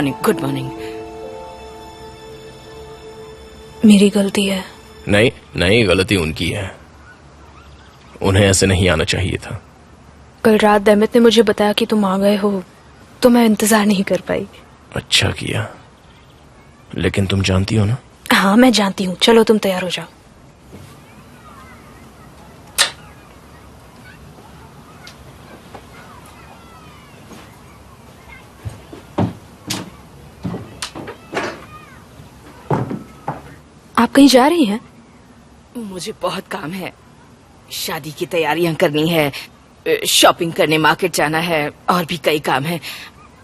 Good morning. मेरी गलती है। नहीं नहीं, गलती उनकी है। उन्हें ऐसे नहीं आना चाहिए था। कल रात दैमित ने मुझे बताया कि तुम आ गए हो, तो मैं इंतजार नहीं कर पाई। अच्छा किया, लेकिन तुम जानती हो ना। हाँ मैं जानती हूँ। चलो तुम तैयार हो जाओ। आप कहीं जा रही हैं? मुझे बहुत काम है। शादी की तैयारियां करनी है, शॉपिंग करने मार्केट जाना है, और भी कई काम है।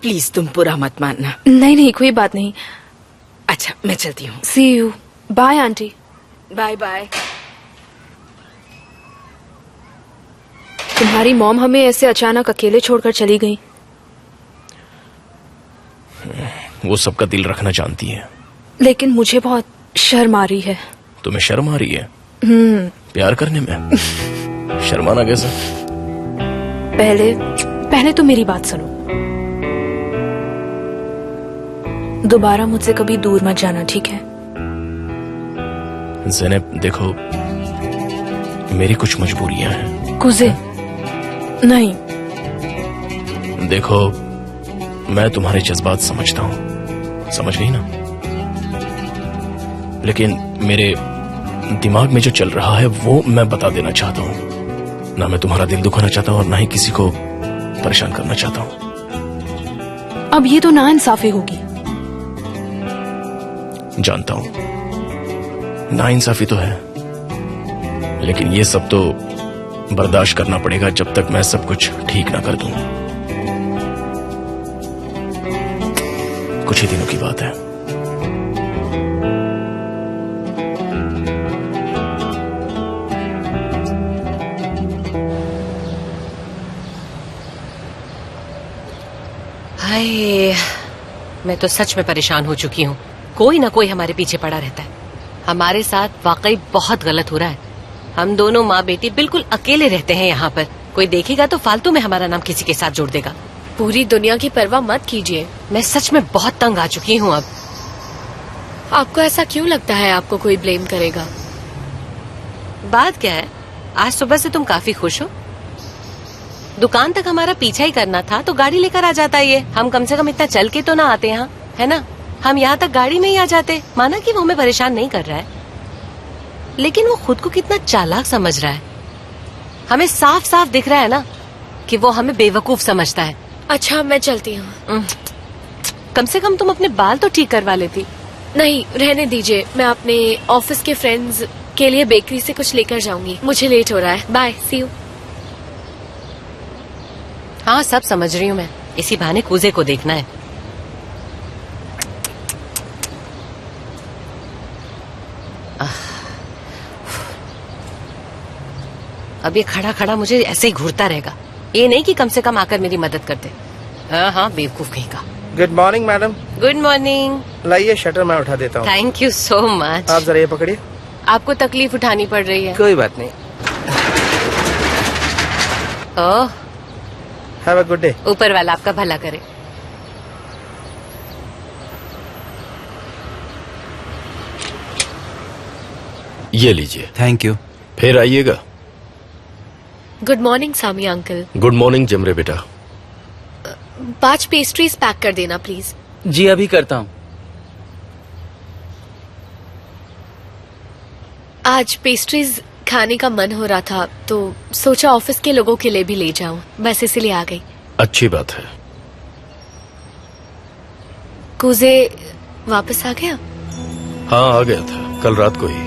प्लीज तुम बुरा मत मानना। नहीं नहीं, कोई बात नहीं। अच्छा मैं चलती हूँ। See you. Bye aunty. Bye bye. तुम्हारी मॉम हमें ऐसे अचानक अकेले छोड़कर चली गई। वो सबका दिल रखना जानती है। लेकिन मुझे बहुत शर्म आ रही है। तुम्हें शर्म आ रही है प्यार करने में? शर्माना कैसा? पहले तो मेरी बात सुनो। दोबारा मुझसे कभी दूर मत जाना, ठीक है? ज़ैनब देखो, मेरी कुछ मजबूरियां हैं। कुजे नहीं। देखो, मैं तुम्हारे जज्बात समझता हूँ, समझ गई ना? लेकिन मेरे दिमाग में जो चल रहा है वो मैं बता देना चाहता हूँ। ना मैं तुम्हारा दिल दुखाना चाहता हूँ और ना ही किसी को परेशान करना चाहता हूँ। अब ये तो नाइंसाफी होगी। जानता हूँ नाइंसाफी तो है, लेकिन ये सब तो बर्दाश्त करना पड़ेगा जब तक मैं सब कुछ ठीक ना कर दूं। कुछ ही दिनों की बात है। हाय, मैं तो सच में परेशान हो चुकी हूँ। कोई ना कोई हमारे पीछे पड़ा रहता है। हमारे साथ वाकई बहुत गलत हो रहा है। हम दोनों माँ बेटी बिल्कुल अकेले रहते हैं यहाँ पर। कोई देखेगा तो फालतू में हमारा नाम किसी के साथ जोड़ देगा। पूरी दुनिया की परवाह मत कीजिए। मैं सच में बहुत तंग आ चुकी हूँ अब। आपको ऐसा क्यों लगता है आपको कोई ब्लेम करेगा? बात क्या है, आज सुबह से तुम काफी खुश हो। दुकान तक हमारा पीछा ही करना था तो गाड़ी लेकर आ जाता ये। हम कम से कम इतना चल के तो ना आते यहाँ, है ना? हम यहाँ तक गाड़ी में ही आ जाते। माना कि वो हमें परेशान नहीं कर रहा है, लेकिन वो खुद को कितना चालाक समझ रहा है। हमें साफ साफ दिख रहा है ना कि वो हमें बेवकूफ समझता है। अच्छा मैं चलती हूँ। कम से कम तुम अपने बाल तो ठीक करवा लेती। नहीं रहने दीजिए, मैं अपने ऑफिस के फ्रेंड्स के लिए बेकरी से कुछ लेकर जाऊंगी। मुझे लेट हो रहा है। Bye, see you. हाँ सब समझ रही हूँ मैं। इसी बहाने कूजे को देखना है। अब ये खड़ा खड़ा मुझे ऐसे ही घूरता रहेगा। ये नहीं कि कम से कम आकर मेरी मदद करते। हाँ बेवकूफ कहीं का। Good morning madam. Good morning. लाइए शटर मैं उठा देता हूँ। Thank you so much. आप जरा ये पकड़िए। आपको तकलीफ उठानी पड़ रही है। कोई बात नहीं। ओह, हैव अ गुड डे। ऊपर वाला आपका भला करे। ये लीजिए। Thank you. फिर आइएगा। गुड मॉर्निंग सामी अंकल। गुड मॉर्निंग जमरे बेटा। 5 पेस्ट्रीज पैक कर देना प्लीज। जी अभी करता हूँ। आज पेस्ट्रीज खाने का मन हो रहा था तो सोचा ऑफिस के लोगों के लिए भी ले जाऊं, बस इसीलिए आ गई। अच्छी बात है। कूजे वापस आ गया? हाँ आ गया था कल रात को ही।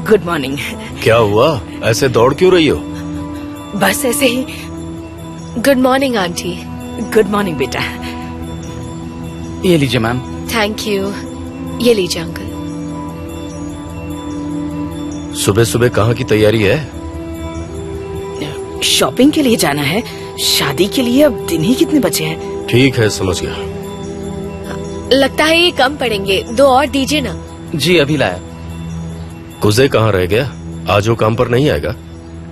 Good morning. क्या हुआ, ऐसे दौड़ क्यों रही हो? बस ऐसे ही। Good morning aunty. Good morning बेटा। ये लीजिए मैम। Thank you. ये लीजिए अंकल। सुबह सुबह कहाँ की तैयारी है? शॉपिंग के लिए जाना है। शादी के लिए अब दिन ही कितने बचे हैं। ठीक है समझ गया। लगता है ये कम पड़ेंगे, 2 और दीजिए ना। जी अभी लाया। कुजे कहाँ रह गया? आज वो काम पर नहीं आएगा?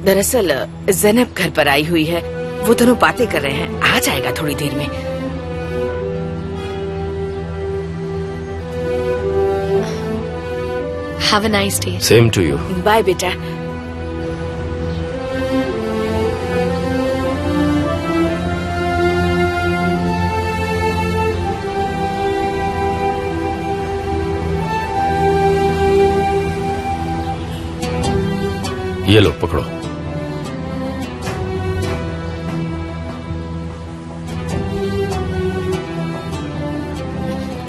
दरअसल ज़ैनब घर पर आई हुई है, वो दोनों बातें कर रहे हैं। आ जाएगा थोड़ी देर में। Have a nice day. Same to you. Bye बेटा। ये लो पकड़ो।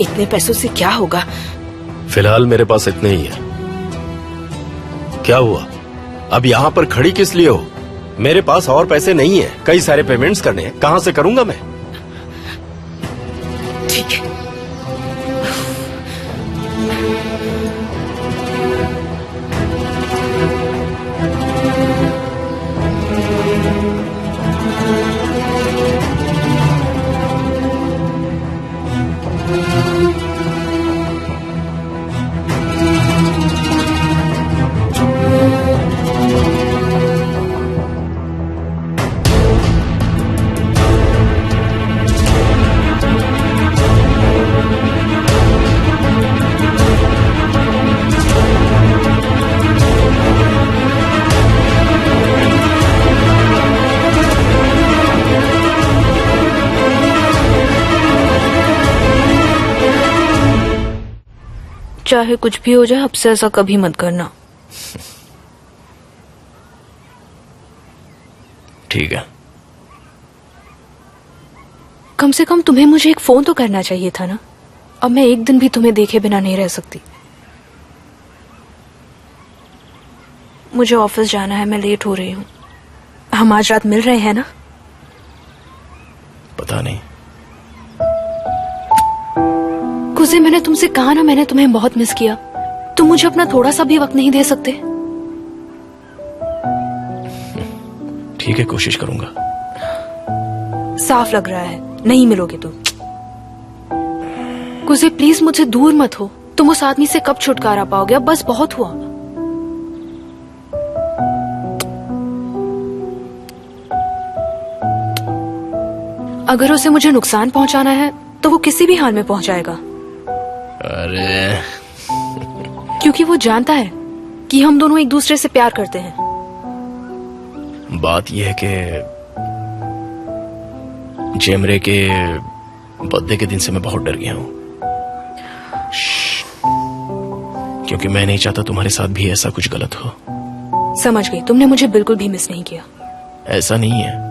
इतने पैसों से क्या होगा? फिलहाल मेरे पास इतने ही है। क्या हुआ? अब यहाँ पर खड़ी किस लिए हो? मेरे पास और पैसे नहीं है, कई सारे पेमेंट्स करने हैं, कहाँ से करूंगा मैं? ठीक है। चाहे कुछ भी हो जाए, अब से ऐसा कभी मत करना। ठीक है। कम से कम तुम्हें मुझे एक फोन तो करना चाहिए था ना। अब मैं एक दिन भी तुम्हें देखे बिना नहीं रह सकती। मुझे ऑफिस जाना है, मैं लेट हो रही हूँ। हम आज रात मिल रहे हैं ना? पता नहीं। कुसे, मैंने तुमसे कहा ना, मैंने तुम्हें बहुत मिस किया। तुम मुझे अपना थोड़ा सा भी वक्त नहीं दे सकते? ठीक है, कोशिश करूंगा। साफ लग रहा है नहीं मिलोगे तुम। कुसे प्लीज मुझसे दूर मत हो। तुम उस आदमी से कब छुटकारा पाओगे? अब बस बहुत हुआ। अगर उसे मुझे नुकसान पहुंचाना है तो वो किसी भी हाल में पहुंचाएगा। अरे क्योंकि वो जानता है कि हम दोनों एक दूसरे से प्यार करते हैं। बात यह है कि जेमरे के बर्थडे के दिन से मैं बहुत डर गया हूं, क्योंकि मैं नहीं चाहता तुम्हारे साथ भी ऐसा कुछ गलत हो। समझ गई, तुमने मुझे बिल्कुल भी मिस नहीं किया। ऐसा नहीं है,